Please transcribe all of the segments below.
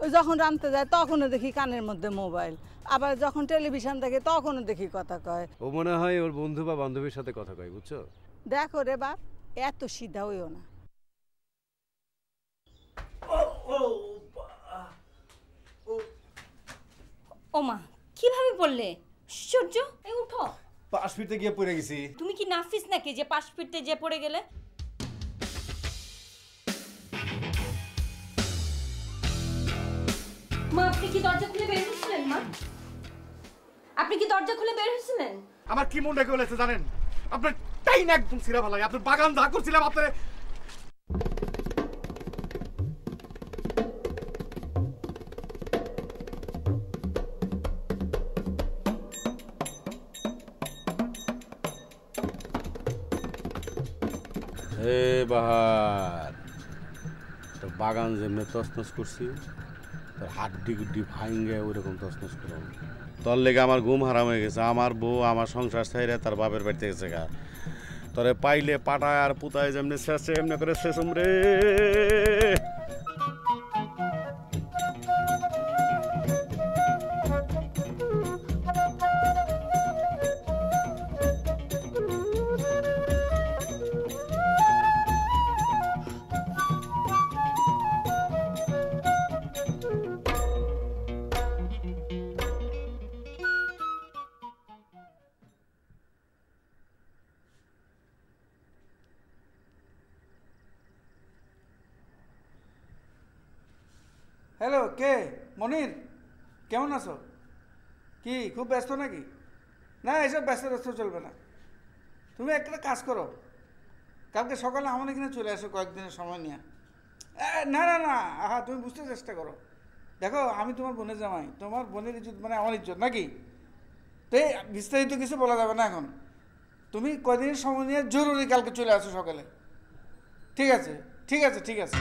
ওই যখন রাঁধতে যায় তখনও দেখি কানের মধ্যে মোবাইল, আবার যখন টেলিভিশন দেখে তখনও দেখি কথা কয়। ও মনে হয় ওর বন্ধু বা বান্ধবীর সাথে কথা কয়, বুঝছো? দেখো রে বাপ, এত সিধা হইও না। ওমা, কিভাবে বললে? আশ্চর্য! এই উঠো। পাশ ফিরতে গিয়ে পড়ে গেছি। তুমি কি নাফিস নাকি যে পাশ ফিরতে যে পড়ে গেলে? মা, আপনি কি দরজা খুলে বের হয়েছিলেন? মা, আপনি কি দরজা খুলে বের হয়েছিলেন? আমার কি মন রেখে বলেছে জানেন? আপনার টাই না একদম ছিঁড়া ভালাই, আপনার বাগান যা করছিলাম আপনার। হে বাহার, তোর বাগান যেমনি তছনছ করছি, তোর হাড্ডি গুড্ডি ভাঙ্গে ওইরকম তছনছ করলাম। তোর লেগে আমার ঘুম হারাম হয়ে গেছে। আমার বউ আমার সংসার ছাইরে তার বাপের বাড়িতে গেছে গা। তোরে পাইলে পাটায় আর পুতায় যেমনি শেষে এমনি করে শেষম রে। হ্যালো, কে? মনির, কেমন আছো? কি খুব ব্যস্ত নাকি? না, এসব ব্যস্ত চলবে না। তুমি একটা কাজ করো, কালকে সকালে আমার এখানে চলে আসো কয়েকদিনের সময় নিয়ে। না না না, আহা, তুমি বুঝতে চেষ্টা করো। দেখো, আমি তোমার বোনের জামাই, তোমার বোনের ইজ্জত মানে আমার ইজ্জত নাকি? তো এই বিস্তারিত কিছু বলা যাবে না এখন। তুমি কয়দিনের সময় নিয়ে জরুরি কালকে চলে আসো সকালে। ঠিক আছে, ঠিক আছে, ঠিক আছে।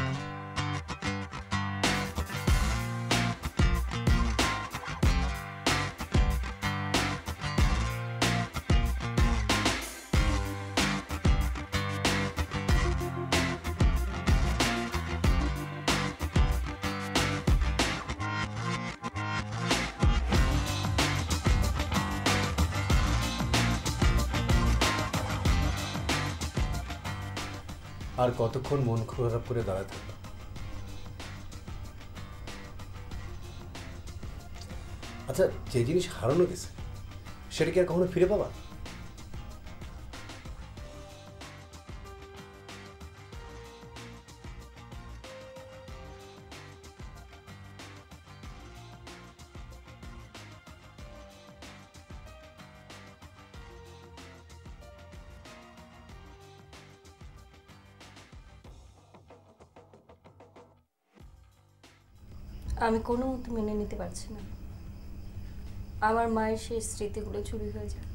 আর কতক্ষণ মন খারাপ করে দাঁড়ায় থাকবে? আচ্ছা, যে জিনিস হারানো গেছে সেটা কি আর কখনো ফিরে পাবা? আমি কোনো মতে মেনে নিতে পারছি না আমার মায়ের সেই স্মৃতিগুলো চুরি হয়ে যায়।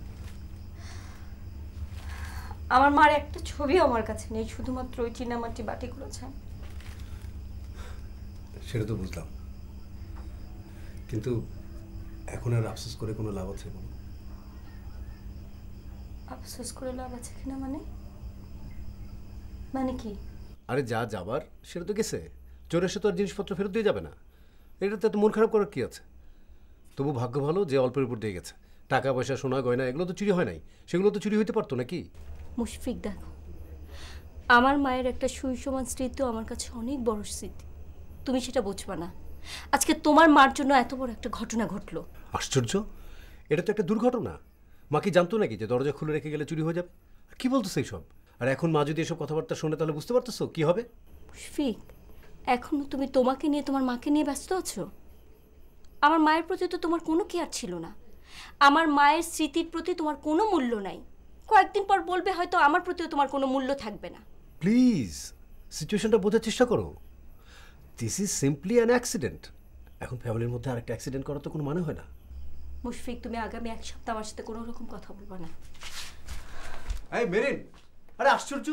আমার মার একটা ছবি আমার কাছে নেই, শুধুমাত্র ওই চীনামাটি বাটিগুলো ছাড়া। সেটা তো বুঝলাম, কিন্তু এখন আর আফসোস করে কোনো লাভ আছে বলো? আফসোস করে লাভ আছে কিনা মানে? মানে কি? আরে যা যাবার সেটা তো গেছে, চোর এসে তো আর জিনিসপত্র ফেরত দিয়ে যাবে না। এটাতে তো মন খারাপ করার কি আছে? তবু ভাগ্য ভালো যে অল্পের উপর দিয়ে গেছে। টাকা পয়সা, সোনা গয়না এগুলো তো চুরি হয় নাই, সেগুলো তো চুরি হইতে পারতো নাকি? মুশফিক, দেখো, আমার মায়ের একটা শৈশবান স্মৃতিও আমার কাছে অনেক বড় স্মৃতি। তুমি সেটা বুঝবা না। আজকে তোমার মার জন্য এত বড় একটা ঘটনা ঘটলো। আশ্চর্য, এটা তো একটা দুর্ঘটনা। মা কি জানতো নাকি যে দরজা খুলে রেখে গেলে চুরি হয়ে যাবে? আর কি বলতো সেই সব? আর এখন মা যদি এসব কথাবার্তা শোনে তাহলে বুঝতে পারতেছো কি হবে? মুশফিক, এখনো তুমি তোমাকে নিয়ে, তোমার মাকে নিয়ে ব্যস্ত আছো। আমার মায়ের প্রতি তো তোমার কোনো কেয়ার ছিল না। আমার মায়ের স্মৃতির প্রতি তোমার কোনো মূল্য নাই। কয়েকদিন পর বলবে হয়তো আমার প্রতিও তোমার কোনো মূল্য থাকবে না। প্লিজ সিচুয়েশনটা বোঝার চেষ্টা করো। This is simply an accident. এখন ফ্যামিলির মধ্যে আরেকটা অ্যাক্সিডেন্ট করার তো কোনো মানে হয় না। মুশফিক, তুমি আগামী এক সপ্তাহ আমার সাথে কোনো রকম কথা বলবা না। এই মেরিন, আরে আশ্চর্য,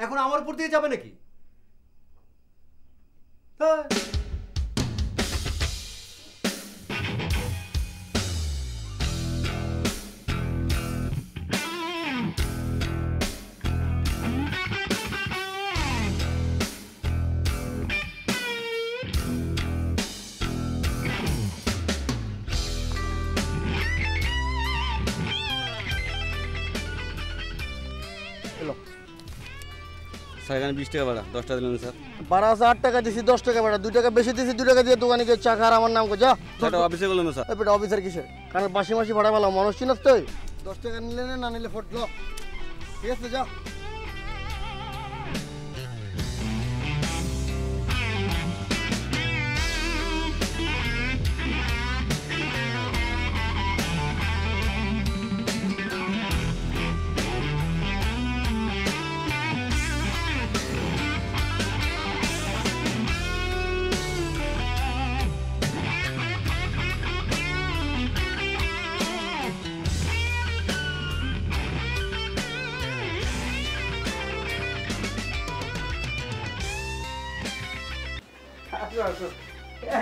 এখন আমার উপর দিয়ে যাবে নাকি? স্যার এখানে 20 টাকা ভাড়া, 10 টাকা দিলেন স্যার। ভাড়া আছে 8 টাকা দিছি, 10 টাকা ভাড়া, 2 টাকা বেশি দিছি, 2 টাকা দিয়ে দোকানে গিয়ে চা খার আমার নাম কো যা। সেটা অফিসে বললেন স্যার। এই বেটা অফিসার কিসের? কারণ বাসি মাসি ভাড়া পেলাম, মানুষ চিনস তুই? 10 টাকা নিলে না নিলে ফটলো, ঠিক আছে যা।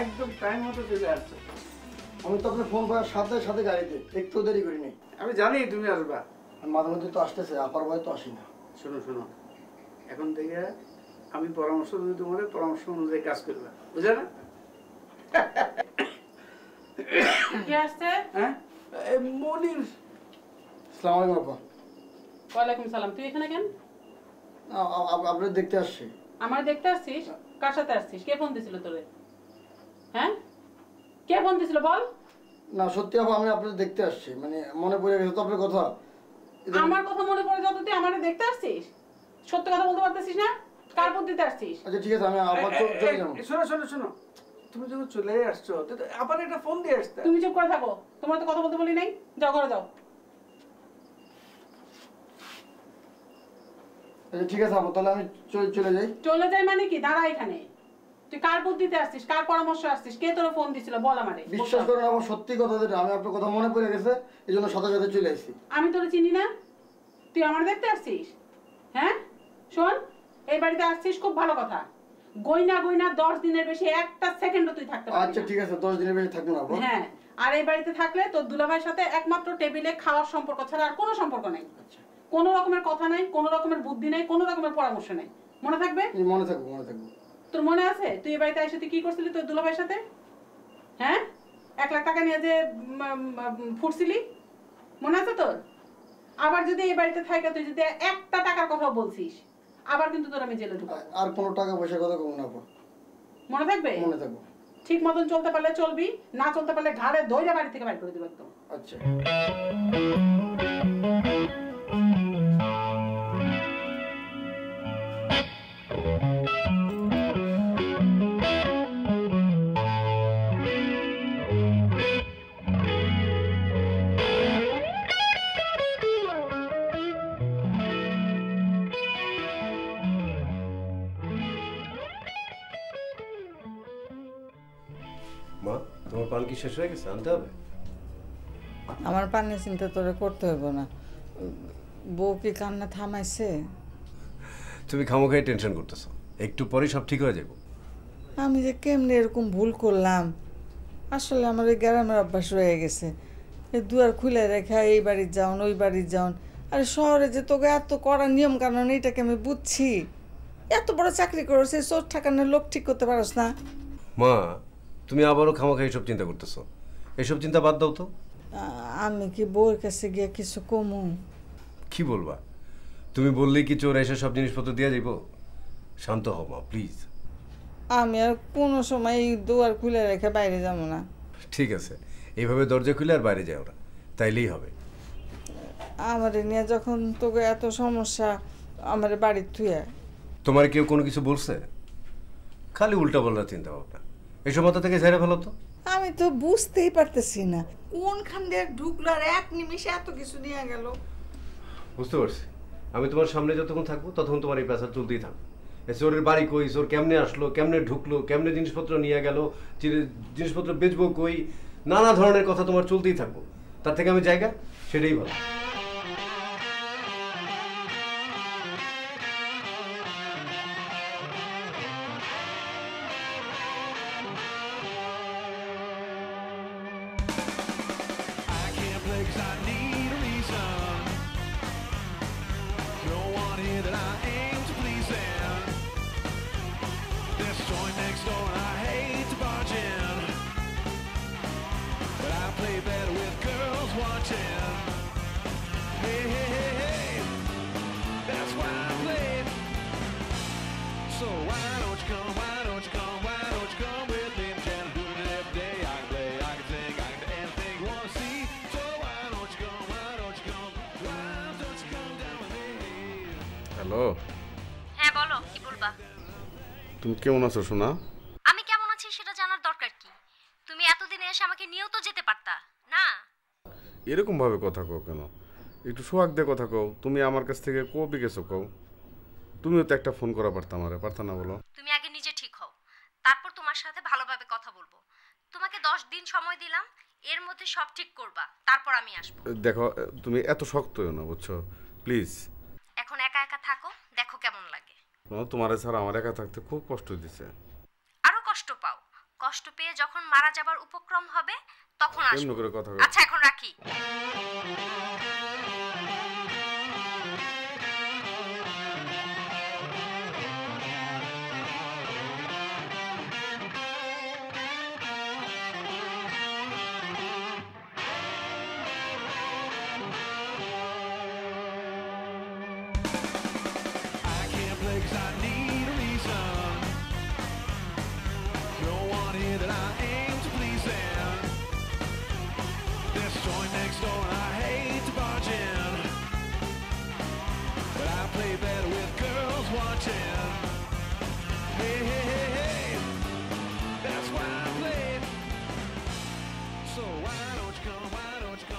একদম টাইম মতো চলে আসছো। আমি তো আপনার ফোন করার সাথে সাথে গাড়িতে, একটু দেরি করিনি। আমি জানি তুমি আসবা। মাঝে মধ্যে তো আসতেছে, আপার ভয় তো আসি না। শোনো শোনো, এখন থেকে আমি পরামর্শ দিই, তোমাদের পরামর্শ অনুযায়ী কাজ করবে, বুঝলে না? কে আসছে? হ্যাঁ মনির। আসসালামু আলাইকুম আপা। ওয়ালাইকুম সালাম। তুই এখানে কেন? আপনার দেখতে আসছি। আমার দেখতে আসছিস? কার সাথে আসছিস? কে ফোন দিছিল তোরে? হ্যাঁ, কে ফোন দিছিল বল? না সত্যি আপা, আমি আপনার দেখতে আসছি, মানে মনে পড়ে গেছে তো আপনার কথা। আমার কথা মনে পড়ে যত তুই আমারে দেখতে আসছিস? সত্যি কথা বলতে পারতেছিস না? কার ফোন দিতে আসছিস? আচ্ছা ঠিক আছে, আমি আবার চলে যাবো। শোনো শোনো শোনো, তুমি যখন চলে আসছো আবার একটা ফোন দিয়ে আসতে। তুমি চুপ করে থাকো, তোমার তো কথা বলতে বলি নাই। যাও ঘরে যাও। আচ্ছা ঠিক আছে আপা, তাহলে আমি চলে যাই। চলে যাই মানে কি? দাঁড়া এখানে। তুই কার বুদ্ধিতে আসছিস? কার পরামর্শ আসছিস? কে তোর ফোন দিছিল বল আমারে। বিশ্বাস করেন আমার সত্যি কথা যেটা, আমি আপনার কথা মনে পড়ে গেছে, এই জন্য সাথে সাথে চলে আসছি। আমি তোরে চিনি না? তুই আমার দেখতে আসছিস? হ্যাঁ শোন, এই বাড়িতে আসছিস খুব ভালো কথা। গয়না গয়না 10 দিনের বেশি একটা সেকেন্ডও তুই থাকতে পারবি না। আচ্ছা ঠিক আছে, 10 দিনের বেশি থাকবো না আপা। হ্যাঁ, আর এই বাড়িতে থাকলে তোর দুলাভাইয়ের সাথে একমাত্র টেবিলে খাওয়ার সম্পর্ক ছাড়া আর কোনো সম্পর্ক নাই। কোনো রকমের কথা নাই, কোনো রকমের বুদ্ধি নাই, কোনো রকমের পরামর্শ নাই। মনে থাকবে? মনে থাকবো, মনে থাকবো। তোর মনে আছে তুই এই বাড়িতে এসে তুই কি করছিলি তোর দুলাভাইয়ের সাথে? হ্যাঁ, 1 লাখ টাকা নিয়ে যে ফুটছিলি, মনে আছে তোর? আবার যদি এই বাড়িতে থাকে তুই যদি একটা টাকার কথা বলছিস, আবার কিন্তু তোর আমি জেলে ঢুকাবো। আর কোনো টাকা পয়সার কথা কমু না আপা। মনে থাকবে? মনে থাকবো। ঠিক মতন চলতে পারলে চলবি, না চলতে পারলে ঘাড়ে ধইরা বাড়ি থেকে বাইর করে দিব একদম। আচ্ছা। মা, তোমার পান কি শেষ হয়ে গেছে? আনতে হবে। আমার পানির চিন্তা তোরে করতে হইব না। বউ কি কান্না থামাইছে? তুমি খামোখাই টেনশন করতেছো, একটু পরেই সব ঠিক হয়ে যাবে। আমি যে কেমনে এরকম ভুল করলাম, আসলে আমার ওই গ্রামের অভ্যাস রয়ে গেছে। এই দুয়ার খুলে রেখা এই বাড়ির যাওন ওই বাড়ির যাওন। আরে শহরে যে তোকে এত কড়া নিয়ম কানুন, এইটাকে আমি বুঝছি। এত বড় চাকরি করছে, চোর ঠাকানোর লোক ঠিক করতে পারস না? মা, তুমি আবারও খামোখাই এসব চিন্তা করতেছো। এসব চিন্তা বাদ দাও তো। আমি কি বউর কাছে গিয়ে কিছু কমু? কি বলবা? তুমি বললেই কি চোর এসে সব জিনিসপত্র দিয়ে যাইব? শান্ত হও মা, প্লিজ। আমি আর কোনো সময় এই দুয়ার খুলে রেখে বাইরে যাবো না। ঠিক আছে, এইভাবে দরজা খুলে আর বাইরে যায় ওরা, তাইলেই হবে। আমার নিয়ে যখন তোকে এত সমস্যা, আমার বাড়ির থুয়ে। তোমার কেউ কোনো কিছু বলছে? খালি উল্টা পাল্টা চিন্তা ভাবনা, এসব মাথা থেকে ঝেড়ে ফেলো তো। আমি তো বুঝতেই পারতেছি না কোনখান দিয়ে ঢুকলো আর এক নিমিষে এত কিছু নিয়ে গেল। বুঝতে পারছি, আমি তোমার সামনে যতক্ষণ থাকবো ততক্ষণ তোমার এই পেশা চলতেই থাকবে। চোরের বাড়ি কই, চোর কেমনে আসলো, কেমনে ঢুকলো, কেমনে জিনিসপত্র নিয়ে গেল, জিনিসপত্র বেচবো কই, নানা ধরনের কথা তোমার চলতেই থাকবো। তার থেকে আমি জায়গা সেটাই ভালো। হ্যালো, হ্যাঁ বলো, কি বলবা? তুমি কেমন আছো সোনা? আমি কেমন আছি সেটা জানার দরকার কি? তুমি এতদিনে এসে আমাকে নিয়েও তো যেতে পারতা না? এরকম ভাবে কথা কও কেন? একটু সোহাগ দিয়ে কথা কও। তুমি আমার কাছ থেকে কবে গেছো কও? তুমিও তো একটা ফোন করা পারতাম, আরে পারতা না বলো? তুমি আগে নিজে ঠিক হও, তারপর তোমার সাথে ভালোভাবে কথা বলবো। তোমাকে 10 দিন সময় দিলাম, এর মধ্যে সব ঠিক করবা, তারপর আমি আসবো। দেখো, তুমি এত শক্ত হও না, বুঝছো? প্লিজ। এখন একা একা থাকো, দেখো কেমন লাগে। তোমার ছাড়া আমার একা থাকতে খুব কষ্ট দিচ্ছে। আরো কষ্ট পাও, কষ্ট পেয়ে যখন মারা যাবার উপক্রম হবে তখন আসবো। এমনি করে কথা আচ্ছা এখন রাখি।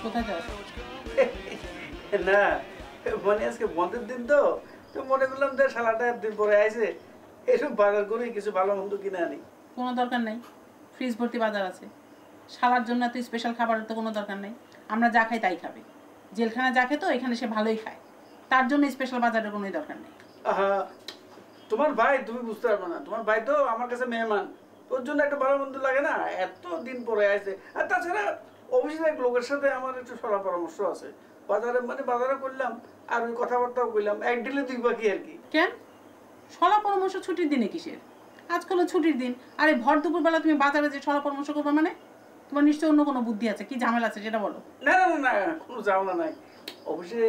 কোথায় যাস? না মানে আজকে বন্ধের দিন তো তো মনে করলাম যে শালাটা একদিন পরে আইছে, এসব বাজার করে কিছু ভালো মন্দ কিনে আনি। কোনো দরকার নাই, ফ্রিজ ভর্তি বাজার আছে। শালার জন্য এত স্পেশাল খাবারের তো কোনো দরকার নেই, আমরা যা খাই তাই খাবে। জেলখানা যা খেতো এখানে সে ভালোই খায়, তার জন্য স্পেশাল বাজারের কোনো দরকার নেই। আহা, তোমার ভাই তুমি বুঝতে পারবে না, তোমার ভাই তো আমার কাছে মেহমান, তোর জন্য একটা ভালো মন্দ লাগে না, এত দিন পরে আইছে। আর তাছাড়া অফিসের এক লোকের সাথে আমার একটু সলা পরামর্শ আছে, বাজারে করলাম আর ওই কথাবার্তাও কইলাম, এক ডিলে দুই বাকি আর কি। কেন সলা পরামর্শ ছুটির দিনে কিসের? আজকাল ছুটির দিন, আরে ভর দুপুরবেলা তুমি বাজারে যে সলা পরামর্শ করবে মানে? তোমার নিশ্চয় অন্য কোনো বুদ্ধি আছে, কি ঝামেলা আছে সেটা বলো। না না না না, কোনো ঝামেলা নাই। অফিসে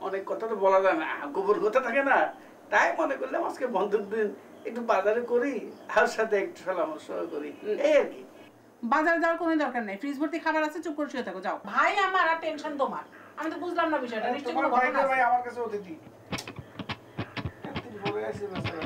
অনেক কথা তো বলা যায় না, গোপন কথা থাকে না, তাই মনে করলাম আজকে বন্ধের দিন একটু বাজারে করি আর সাথে একটু পরামর্শ করি, এই আর কি। বাজারে যাওয়ার কোনো দরকার নেই, ফ্রিজ ভর্তি খাবার আছে, চুপ করে শুয়ে থাকো, যাও। ভাই আমার আর টেনশন তোমার, আমি তো বুঝলাম না বিষয়টা। নিশ্চয়ই কোনো ঘটনা আছে। ভাই আমার কাছে অতিথি একদিন পরে আসে বেচারা।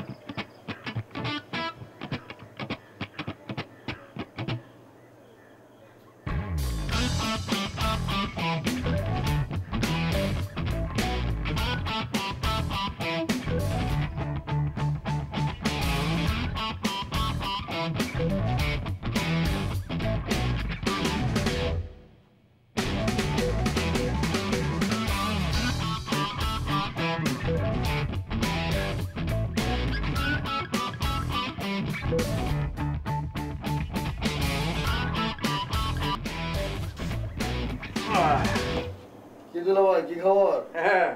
কি দুলা ভাই, কি খবর? হ্যাঁ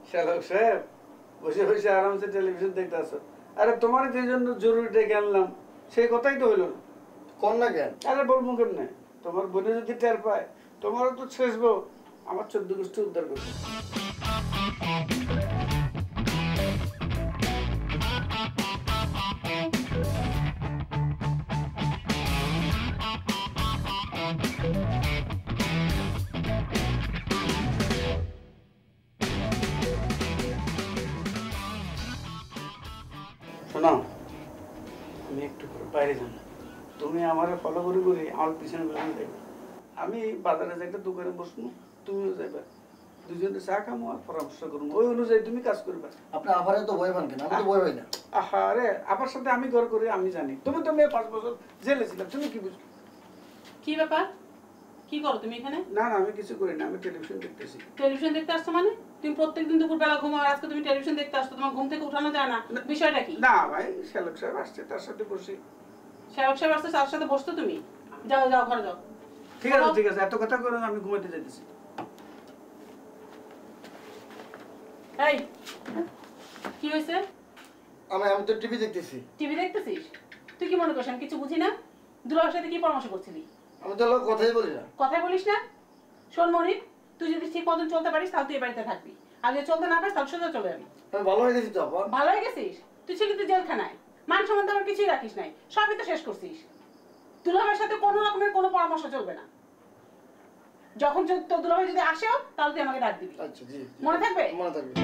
শ্যালক সাহেব, বসে বসে আরামসে টেলিভিশন দেখতে আসো। আরে তোমার যে জন্য জরুরি ডেকে আনলাম সেই কথাই তো হইলো না। কোন না কেন? আরে বলবো কেমনে, তোমার বোনে যদি টের পায় তোমারও তো শেষ বউ, আমার 14 গোষ্ঠী উদ্ধার করবে। শোনো, আমি একটু করে বাইরে যাবো, তুমি আমার ফলো করে আমার পিছনে পিছনে দেখবে। আমি বাজারে যে একটা দোকানে বসবো, তুমিও যাবে, দুজনে চা খামো আর পরামর্শ করবো, ওই অনুযায়ী তুমি কাজ করবে। আপনি আফারে তো ভয় পান কেন? আমি তো ভয় পাই না। আরে আবার সাথে আমি ঘর করি, আমি জানি। তুমি তো মেয়ে 5 বছর জেলে ছিলাম, তুমি কি বুঝছো? কি ব্যাপার, কি করো তুমি এখানে? না না, আমি কিছু করি না, আমি টেলিভিশন দেখতেছি। টেলিভিশন দেখতে আসছো মানে? তুমি প্রত্যেকদিন দুপুরবেলা ঘুমাও, আর আজকে তুমি টেলিভিশন দেখতে আসছো, তোমার ঘুম থেকে উঠানো যায় না, বিষয়টা কি? না ভাই, শ্যালক সাহেব আসছে, তার সাথে বসি। শ্যালক সাহেব আসছে, তার সাথে বসতো তুমি? যাও যাও, ঘরে যাও। ঠিক আছে ঠিক আছে, এত কথা করে আমি ঘুমাতে যেতেছি। এই কি হয়েছে? আমি তো টিভি দেখতেছি। টিভি দেখতেছিস? তুই কি মনে করছিস আমি কিছু বুঝি না? দুলার সাথে কি পরামর্শ করছিলি? আমি তো কথাই বলি না। কথাই বলিস না? শোন মনির, তুই যদি ঠিক মতন চলতে পারিস তাহলে তুই এই বাড়িতে থাকবি, আর যদি চলতে না পারিস তাহলে সোজা চলে যাবি। আমি ভালো হয়ে গেছি তো আপা। ভালো হয়ে গেছিস? তুই ছিলি তো জেলখানায়, মান সম্মান আমার কিছুই রাখিস নাই, সবই তো শেষ করছিস। দুলাভাইয়ের সাথে কোনো রকমের কোনো পরামর্শ চলবে না। যখন তোর দুলাভাই যদি আসেও তাহলে তুই আমাকে ডাক দিবি। আচ্ছা জি, মনে থাকবে? মনে থাকবে।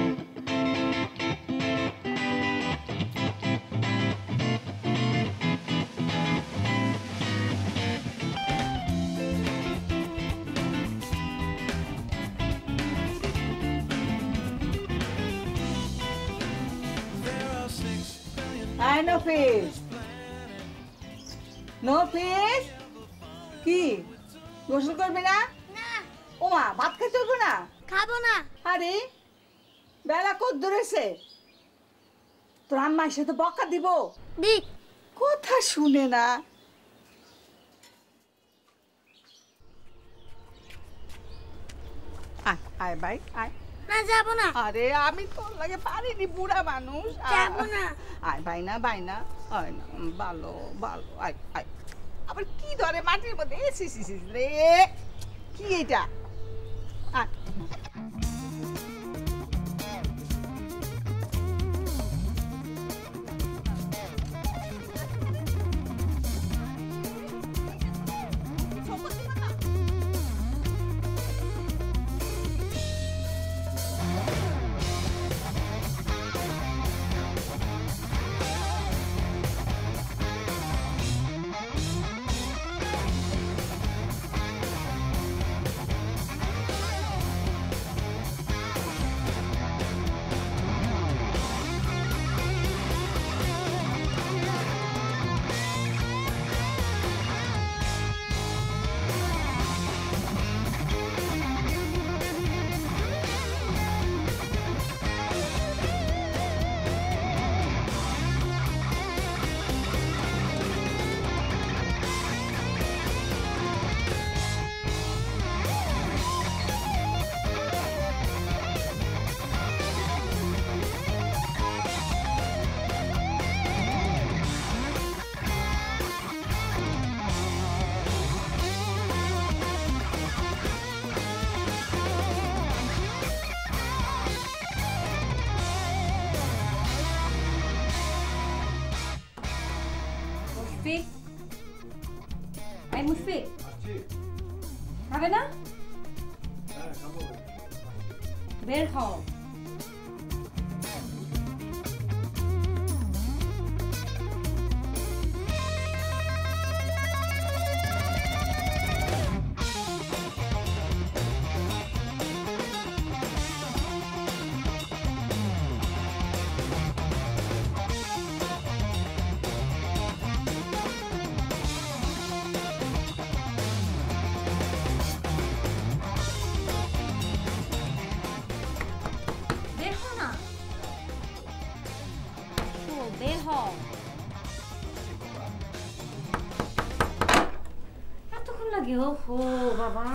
আয় নফিস, নফিস কি গোসল করবি না? ওমা ভাত খেতে হবে না? খাবো না। আরে বেলা কত দূরেছে, তোর আম্মার সাথে বকা দিব? দিক কথা শুনে না। আয় আয় ভাই আয়। না যাবো না। আরে আমি তোর লাগে পারিনি, বুড়া মানুষ। যাবো না। আয় ভাই না ভাই না, আয় না, ভালো ভালো আয় আয়। আবার কি ধরে মাটির মধ্যে এসিস রে, কি এটা? আয় মুশফিক, এই মুশফিক খাবে না? বের হও। ওহো বাবা,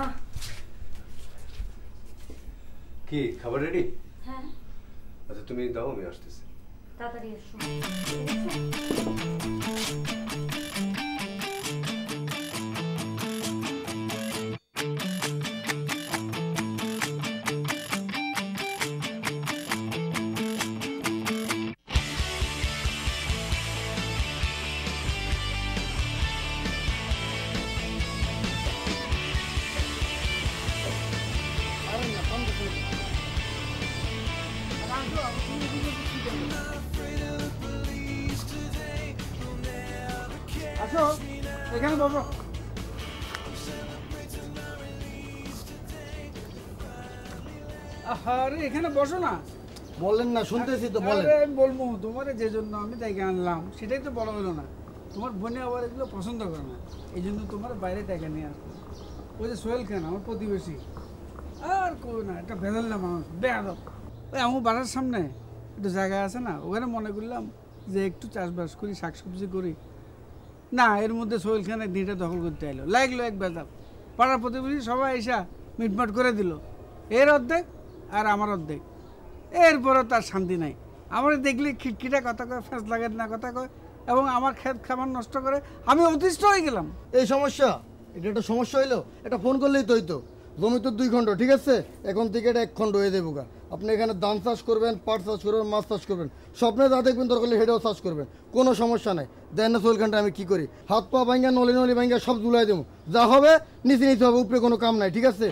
কি খাবার রেডি? হ্যাঁ আচ্ছা তুমি দাও, আমি আসতেছি। তাড়াতাড়ি এসো। আসো এখানে বসো। আরে এখানে বসো না। বলেন না, শুনতেছি তো, বলেন। আরে আমি বলবো তোমার যে জন্য আমি তাইকে আনলাম সেটাই তো বলা হলো না। তোমার বোনে আবার এগুলো পছন্দ করে না, এই জন্য তোমার বাইরে টাকা নিয়ে আসলো। ওই যে সোহেল খান আমার প্রতিবেশী, আর কেউ না, একটা ভেজাল না মানুষ, বেয়াদব। ওই আমার বাড়ার সামনে একটু জায়গা আছে না, ওখানে মনে করলাম যে একটু চাষবাস করি, শাকসবজি করি। না, এর মধ্যে সোহেল খানের দিনটা দখল করতে এলো, লাগলো এক বেজাল। পাড়ার প্রতিবেশী সবাই এসা মিটমাট করে দিল, এর অর্ধেক আর আমার অর্ধেক। এরপরও তার শান্তি নাই, আমার দেখলে খিটখিটা কথা কয়, ফ্যাঁস লাগে না কথা কয়, এবং আমার ক্ষেত খাবার নষ্ট করে। আমি অতিষ্ঠ হয়ে গেলাম। এই সমস্যা, এটা একটা সমস্যা হইলো? এটা ফোন করলেই তো হইতো। জমি তো 2 খণ্ড, ঠিক আছে, এখন থেকে এটা 1 খণ্ড হয়ে দেবো। আপনি এখানে ধান চাষ করবেন, পাট চাষ করবেন, মাছ চাষ করবেন, স্বপ্নে যা দেখবেন দরকার হলে সেটাও চাষ করবেন, কোনো সমস্যা নাই। দেন না সোহেল খানটা আমি কী করি, হাত পা ভাঙ্গা নলি নলি ভাঙ্গা সব জুলাই দেবো, যা হবে নিচে নিতে হবে, উপরে কোনো কাম নাই, ঠিক আছে।